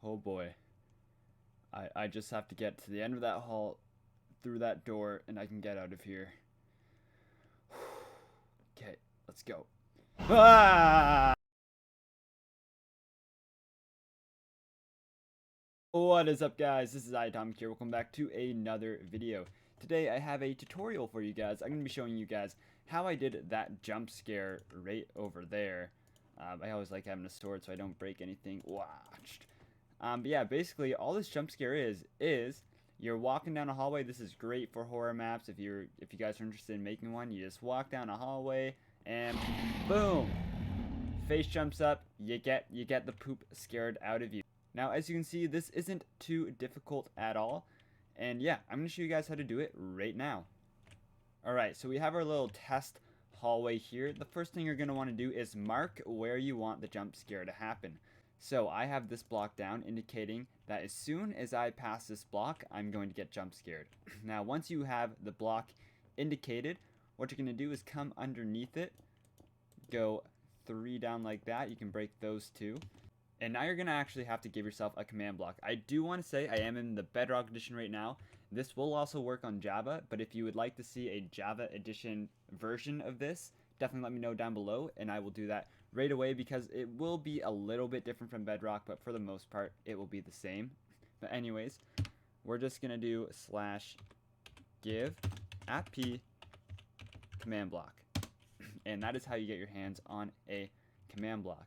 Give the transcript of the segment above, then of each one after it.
Oh boy. I just have to get to the end of that hall, through that door, and I can get out of here. Okay, let's go. Ah! What is up, guys? This is EyeAtomic here. Welcome back to another video. Today I have a tutorial for you guys. I'm going to be showing you guys how I did that jump scare right over there. I always like having a sword so I don't break anything. Watched. But yeah, basically all this jump scare is you're walking down a hallway. This is great for horror maps. If you guys are interested in making one, you just walk down a hallway and boom, face jumps up. You get the poop scared out of you. Now, as you can see, this isn't too difficult at all. And yeah, I'm going to show you guys how to do it right now. Alright, so we have our little test hallway here. The first thing you're going to want to do is mark where you want the jump scare to happen. So I have this block down indicating that as soon as I pass this block, I'm going to get jump scared. Now, once you have the block indicated, what you're going to do is come underneath it, go 3 down like that. You can break those 2. And now you're going to actually have to give yourself a command block. I do want to say I am in the Bedrock edition right now. This will also work on Java, but if you would like to see a Java edition version of this, definitely let me know down below, and I will do that right away because it will be a little bit different from Bedrock, but for the most part, it will be the same. But anyways, we're just going to do /give @p command block. And that is how you get your hands on a command block.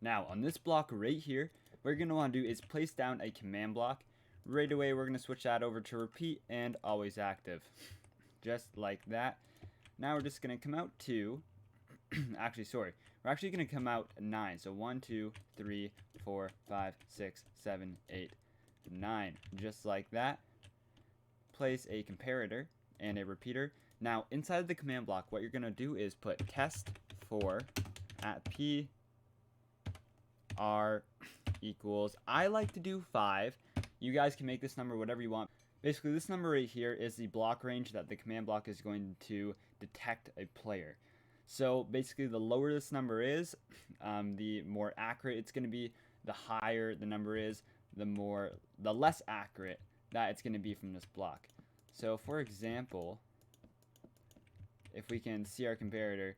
Now, on this block right here, what you're going to want to do is place down a command block. Right away, we're going to switch that over to repeat and always active. Just like that. Now we're just going to come out to, we're actually going to come out 9. So 1, 2, 3, 4, 5, 6, 7, 8, 9. Just like that. Place a comparator and a repeater. Now, inside the command block, what you're going to do is put test for @p r equals, I like to do 5. You guys can make this number whatever you want. Basically, this number right here is the block range that the command block is going to detect a player. So basically, the lower this number is, the more accurate it's going to be. The higher the number is, the less accurate that it's going to be from this block. So for example, if we can see our comparator,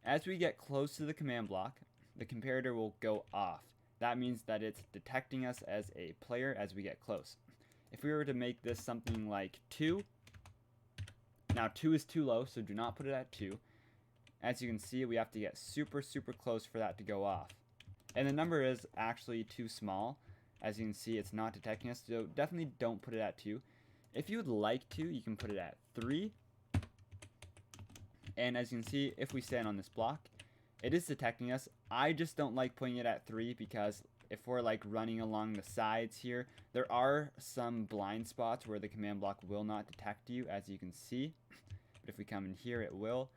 as we get close to the command block, the comparator will go off. That means that it's detecting us as a player as we get close. If we were to make this something like 2, now 2 is too low, so do not put it at 2. As you can see, we have to get super close for that to go off. And the number is actually too small. As you can see, it's not detecting us, so definitely don't put it at 2. If you would like to, you can put it at 3. And as you can see, if we stand on this block, it is detecting us. I just don't like putting it at 3 because if we're like running along the sides here, there are some blind spots where the command block will not detect you, as you can see. But if we come in here, it will.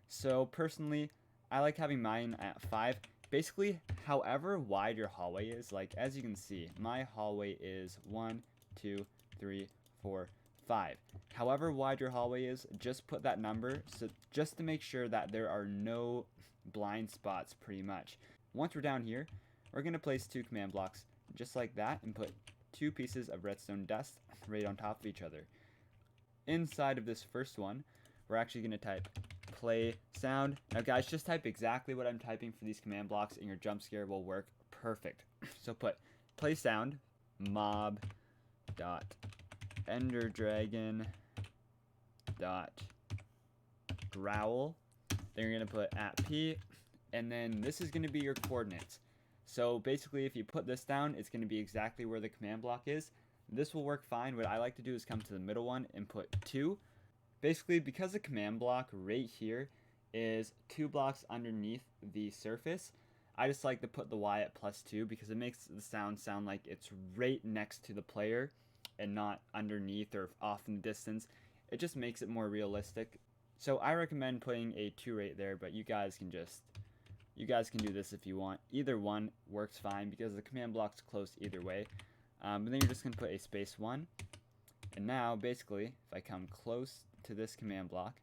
So personally, I like having mine at 5. Basically, however wide your hallway is, like as you can see, my hallway is 1, 2, 3, 4, 5. However wide your hallway is, just put that number, so just to make sure that there are no blind spots pretty much. Once we're down here, we're going to place 2 command blocks just like that and put 2 pieces of redstone dust right on top of each other. Inside of this first one, we're actually going to type play sound. Now guys, just type exactly what I'm typing for these command blocks and your jump scare will work perfect. So put play sound mob dot ender dragon dot growl. Then you're going to put @p, and then this is going to be your coordinates. So basically, if you put this down, it's going to be exactly where the command block is. This will work fine. What I like to do is come to the middle one and put 2. Basically, because the command block right here is 2 blocks underneath the surface, I just like to put the Y at +2 because it makes the sound like it's right next to the player and not underneath or off in the distance. It just makes it more realistic. So I recommend putting a 2 right there, but you guys can do this if you want. Either one works fine because the command block's close either way. And then you're just going to put a space 1. And now, basically, if I come close to this command block,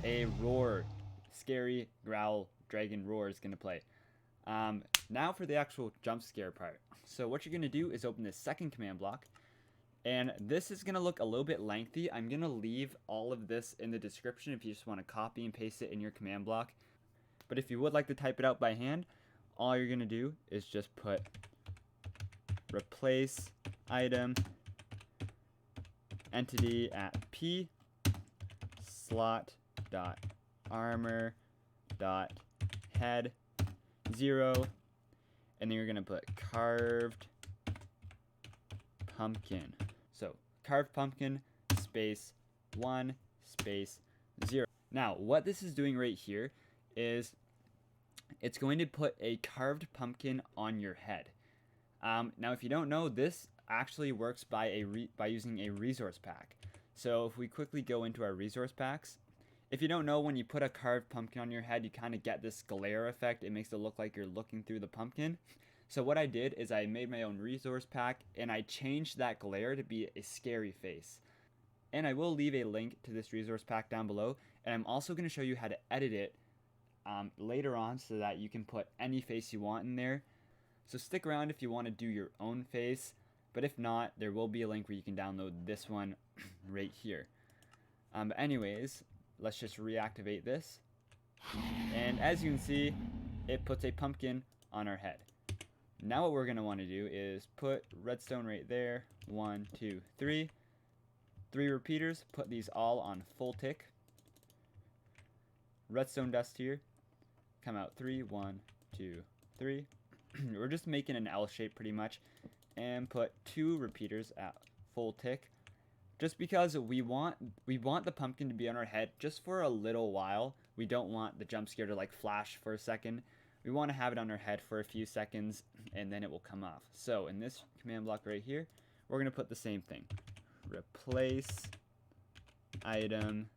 a roar, scary growl, dragon roar is going to play. Now for the actual jump scare part. So what you're going to do is open this second command block, and this is going to look a little bit lengthy. I'm going to leave all of this in the description if you just want to copy and paste it in your command block. But if you would like to type it out by hand, all you're going to do is just put replace item entity at p slot dot armor dot head 0, and then you're gonna put carved pumpkin. So carved pumpkin space 1 space 0. Now what this is doing right here is it's going to put a carved pumpkin on your head. Now if you don't know, this actually works by using a resource pack. So if we quickly go into our resource packs, if you don't know, when you put a carved pumpkin on your head, you kind of get this glare effect. It makes it look like you're looking through the pumpkin. So what I did is I made my own resource pack, and I changed that glare to be a scary face. And I will leave a link to this resource pack down below, and I'm also going to show you how to edit it later on so that you can put any face you want in there. So stick around if you want to do your own face, but if not, there will be a link where you can download this one right here. But anyways, let's just reactivate this, and as you can see, it puts a pumpkin on our head. Now what we're going to want to do is put redstone right there, 1 2 3 repeaters, put these all on full tick. Redstone dust here, come out 3 1 2 3. We're just making an L shape pretty much, and put 2 repeaters at full tick. Just because we want the pumpkin to be on our head just for a little while. We don't want the jump scare to like flash for a second. We want to have it on our head for a few seconds, and then it will come off. So in this command block right here, we're going to put the same thing. Replace item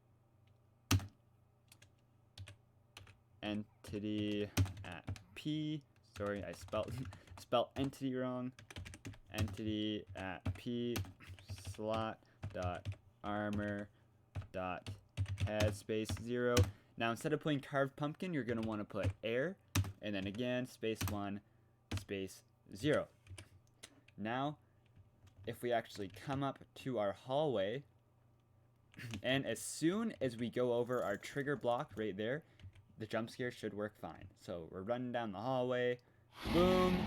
entity at p. Sorry, I spelled entity wrong. Entity at p slot dot armor dot head space 0. Now instead of putting carved pumpkin, you're going to want to put air, and then again space 1 space 0. Now if we actually come up to our hallway, and as soon as we go over our trigger block right there, the jump scare should work fine. So we're running down the hallway, boom,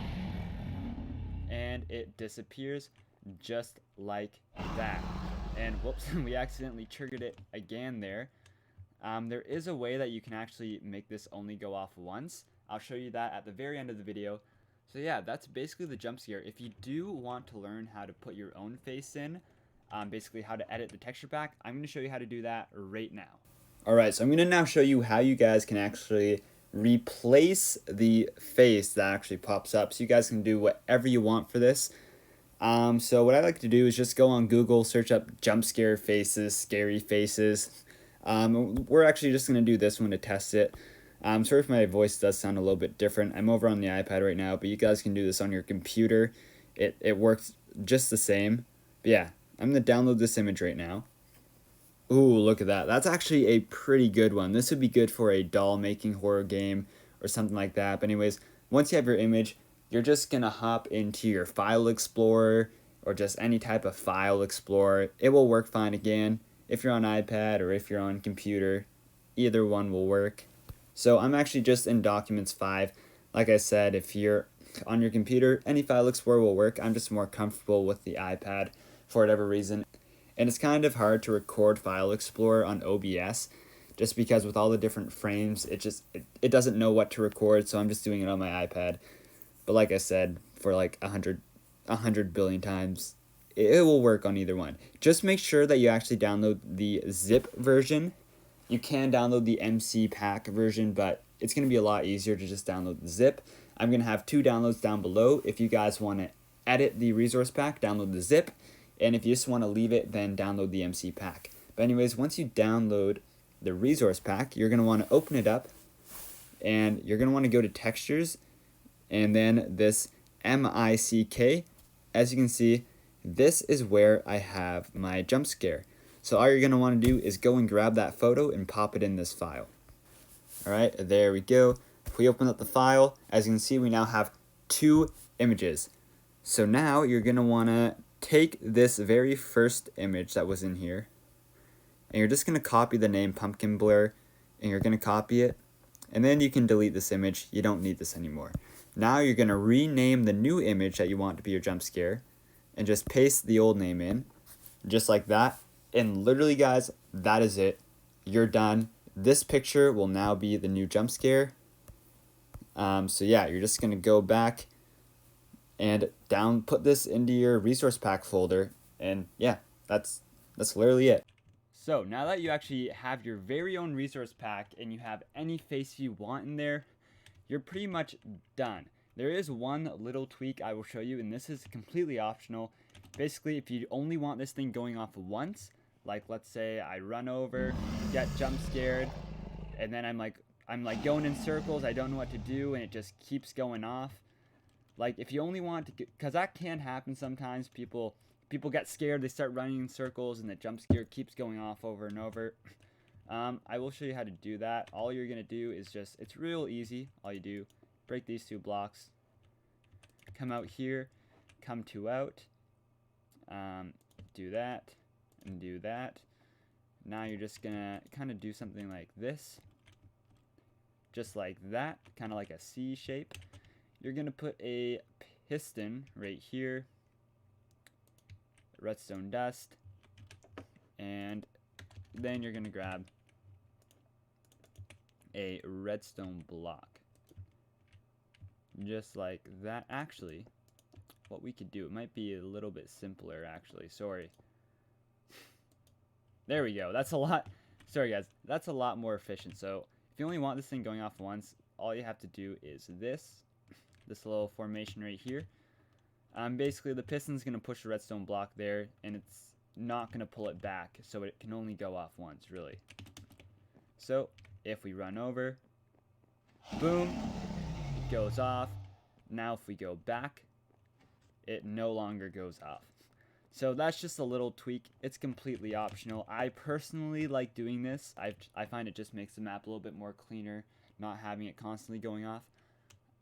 and it disappears just like that. And whoops, we accidentally triggered it again there. There is a way that you can actually make this only go off once. I'll show you that at the very end of the video. So yeah, that's basically the jump scare. If you do want to learn how to put your own face in, basically how to edit the texture pack, I'm going to show you how to do that right now. Alright, so I'm going to now show you how you guys can actually replace the face that actually pops up. So you guys can do whatever you want for this. So what I like to do is just go on Google, search up jump scare faces, scary faces. We're actually just going to do this one to test it. Sorry if my voice does sound a little bit different. I'm over on the iPad right now, but you guys can do this on your computer. It works just the same. But yeah, I'm going to download this image right now. Ooh, look at that. That's actually a pretty good one. This would be good for a doll making horror game or something like that. But anyways, once you have your image, you're just going to hop into your file explorer or just any type of file explorer. It will work fine again. If you're on iPad or if you're on computer, either one will work. So I'm actually just in Documents 5. Like I said, if you're on your computer, any file explorer will work. I'm just more comfortable with the iPad for whatever reason. And it's kind of hard to record File Explorer on OBS just because with all the different frames, it doesn't know what to record, so I'm just doing it on my iPad. But like I said, for like 100 billion times, it will work on either one. Just make sure that you actually download the zip version. You can download the MC pack version, but it's going to be a lot easier to just download the zip. I'm going to have 2 downloads down below. If you guys want to edit the resource pack, download the zip. And if you just want to leave it, then download the MC pack. But anyways, once you download the resource pack, you're going to want to open it up. And you're going to want to go to textures. And then this MICK. As you can see, this is where I have my jump scare. So all you're going to want to do is go and grab that photo and pop it in this file. Alright, there we go. if we open up the file, as you can see, we now have 2 images. So now you're going to want to take this very first image that was in here, and you're just going to copy the name Pumpkin Blur, and you're going to copy it, and then you can delete this image. You don't need this anymore. Now you're going to rename the new image that you want to be your jump scare, and just paste the old name in, just like that. And literally, guys, that is it. You're done. This picture will now be the new jump scare. So yeah, you're just going to go back and put this into your resource pack folder, and yeah, that's literally it. So now that you actually have your very own resource pack and you have any face you want in there, you're pretty much done. There is one little tweak I will show you, and this is completely optional. Basically, if you only want this thing going off once, like let's say I run over, get jump scared, and then I'm like going in circles, I don't know what to do, and it just keeps going off. Like, if you only want to, because that can happen sometimes. People get scared, they start running in circles, and the jump scare keeps going off over and over. I will show you how to do that. All you're gonna do is it's real easy. All you do, break these 2 blocks, come out here, come to out, do that, and do that. Now you're just gonna kind of do something like this, just like that, kind of like a C shape. You're gonna put a piston right here, redstone dust, and then you're gonna grab a redstone block, just like that. Actually, what we could do, it might be a little bit simpler actually, sorry. There we go. That's a lot. Sorry guys, that's a lot more efficient. So if you only want this thing going off once, all you have to do is this little formation right here. Basically the piston's gonna push the redstone block there, and it's not gonna pull it back, so it can only go off once, really. So if we run over, boom, it goes off. Now if we go back, it no longer goes off. So that's just a little tweak. It's completely optional. I personally like doing this. I find it just makes the map a little bit more cleaner, not having it constantly going off.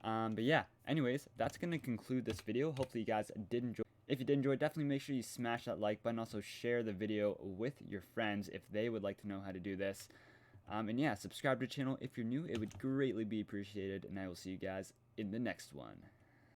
But yeah, anyways, that's going to conclude this video. Hopefully you guys did enjoy. If you did enjoy, definitely make sure you smash that like button. Also share the video with your friends if they would like to know how to do this. And yeah, subscribe to the channel if you're new. It would greatly be appreciated. And I will see you guys in the next one.